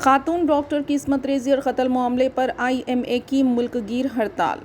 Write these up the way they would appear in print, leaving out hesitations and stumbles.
खातून doctor की इस्मत रेज़ी और कत्ल मामले पर IMA की मुल्कगीर हड़ताल।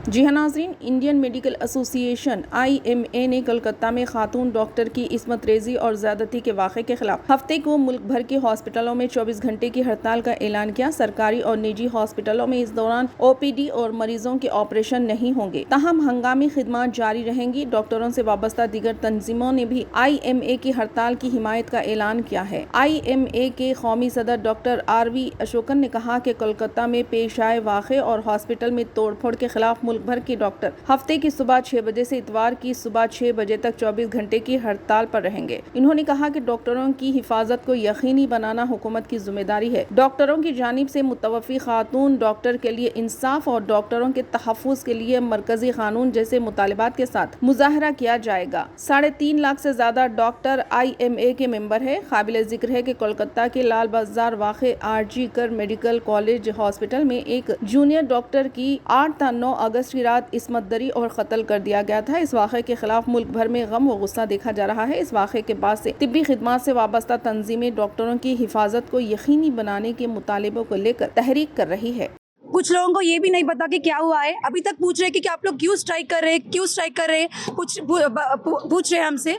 जी हाँ नाज़रीन, इंडियन मेडिकल एसोसिएशन IMA ने कलकत्ता में खातून डॉक्टर की इस्मत रेज़ी और ज़्यादती के वाक़े के खिलाफ हफ्ते को मुल्क भर के हॉस्पिटलों में 24 घंटे की हड़ताल का ऐलान किया। सरकारी और निजी हॉस्पिटलों में इस दौरान OPD और मरीजों के ऑपरेशन नहीं होंगे, ताहम हंगामी खिदमत जारी रहेंगी। डॉक्टरों से वाबस्ता दीगर तंजीमों ने भी IMA की हड़ताल की हिमायत का ऐलान किया है। IMA के कौमी सदर डॉक्टर RV अशोकन ने कहा कि कोलकाता में पेश आए वाक़े और हॉस्पिटल में तोड़फोड़ के खिलाफ मुल्क भर के डॉक्टर हफ्ते की सुबह 6 बजे से इतवार की सुबह 6 बजे तक 24 घंटे की हड़ताल पर रहेंगे। इन्होंने कहा कि डॉक्टरों की हिफाजत को यकीनी बनाना हुकूमत की जिम्मेदारी है। डॉक्टरों की जानिब से मुतवफ़ी खातून डॉक्टर के लिए इंसाफ और डॉक्टरों के तहफ़्फ़ुज़ के लिए मरकजी कानून जैसे मुतालिबात के साथ मुजाहरा किया जाएगा। 3.5 लाख से ज्यादा डॉक्टर IMA के मेंबर है। काबिल जिक्र है कि कोलकाता के लाल बाजार वाक़े RG कर मेडिकल कॉलेज हॉस्पिटल में एक जूनियर डॉक्टर की 8 था 9 अगस्त की रात इस्मत दरी और कत्ल कर दिया गया था। इस वाक़े के खिलाफ मुल्क भर में गम व गुस्सा देखा जा रहा है। इस वाक़े के बाद से तिब्बी खिदमत से वाबस्ता तंजीमें डॉक्टरों की हिफाजत को यकीनी बनाने के मुतालिबों को लेकर तहरीक कर रही है। कुछ लोगों को ये भी नहीं पता कि क्या हुआ है। अभी तक पूछ रहे कि आप लोग क्यों स्ट्राइक कर रहे हैं, पूछ रहे हैं हमसे।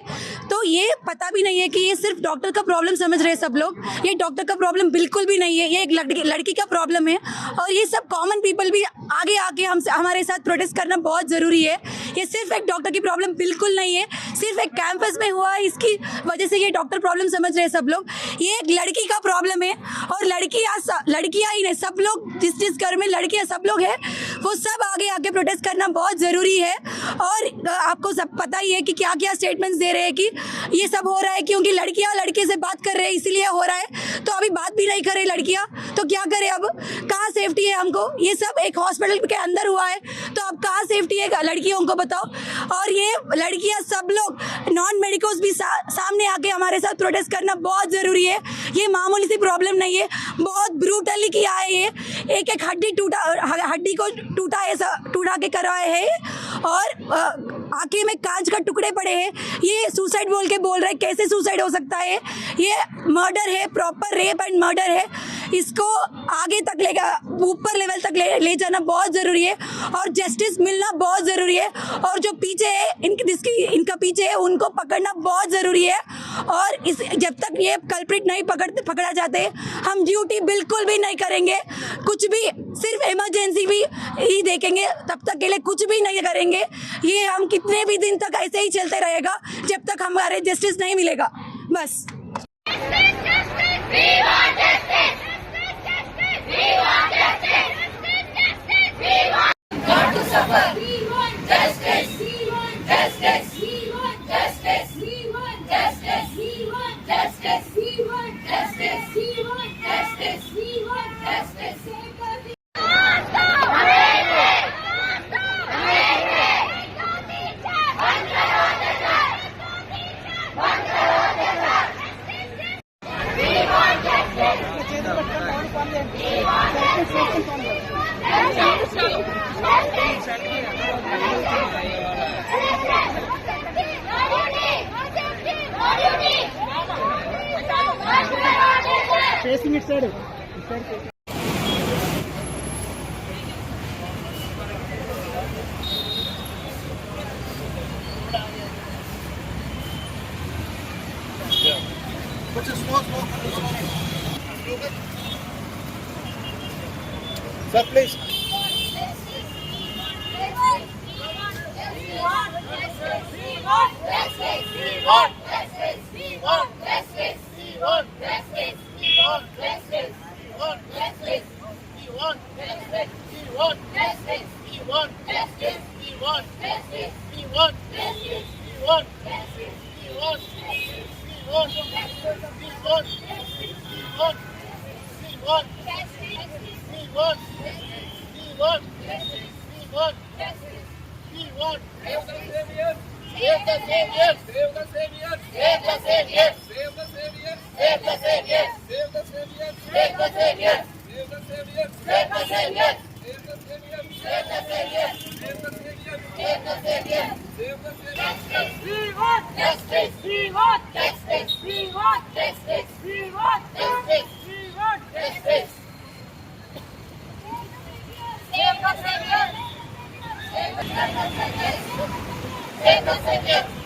तो ये पता भी नहीं है कि ये सिर्फ डॉक्टर का प्रॉब्लम समझ रहे हैं सब लोग। ये डॉक्टर का प्रॉब्लम बिल्कुल भी नहीं है, ये एक लड़की का प्रॉब्लम है। और ये सब कॉमन पीपल भी आगे आके हमारे साथ प्रोटेस्ट करना बहुत ज़रूरी है। ये सिर्फ एक डॉक्टर की प्रॉब्लम बिल्कुल नहीं है, सिर्फ एक कैंपस में हुआ है, इसकी वजह से ये डॉक्टर प्रॉब्लम समझ रहे हैं सब लोग। ये एक लड़की का प्रॉब्लम है। और लड़कियाँ ही नहीं, सब लोग जिस घर में लड़कियां सब लोग हैं, वो सब आगे आके प्रोटेस्ट करना बहुत ज़रूरी है। और आपको सब पता ही है कि क्या क्या स्टेटमेंट्स दे रहे हैं कि ये सब हो रहा है क्योंकि लड़कियां लड़के से बात कर रहे हैं इसीलिए हो रहा है। तो अभी बात भी नहीं कर रहे लड़कियां, तो क्या करें? अब कहाँ सेफ्टी है हमको? ये सब एक हॉस्पिटल के अंदर हुआ है, तो अब कहाँ सेफ्टी है लड़कियों को बताओ? और ये लड़कियाँ सब लोग नॉन मेडिकल्स भी सामने आके हमारे साथ प्रोटेस्ट करना बहुत ज़रूरी है। ये मामूली सी प्रॉब्लम नहीं है, बहुत ब्रूटली किया है। ये एक हड्डी को टूटा के कराए हैं और आंखें में कांच का टुकड़े पड़े हैं। ये सुसाइड बोल रहे हैं। कैसे सुसाइड हो सकता है? ये मर्डर है, प्रॉपर रेप एंड मर्डर है। इसको आगे तक ऊपर लेवल तक ले जाना बहुत ज़रूरी है और जस्टिस मिलना बहुत ज़रूरी है। और जो पीछे है इनका पीछे है उनको पकड़ना बहुत ज़रूरी है। और जब तक ये कल्प्रिट नहीं पकड़ा जाते हम ड्यूटी बिल्कुल भी नहीं करेंगे, कुछ भी, सिर्फ इमरजेंसी भी ही देखेंगे, तब तक के लिए कुछ भी नहीं करेंगे। ये हम कितने भी दिन तक ऐसे ही चलते रहेगा जब तक हमारे जस्टिस नहीं मिलेगा। बस facing it side. Sir, please. We want justice. बसेंगे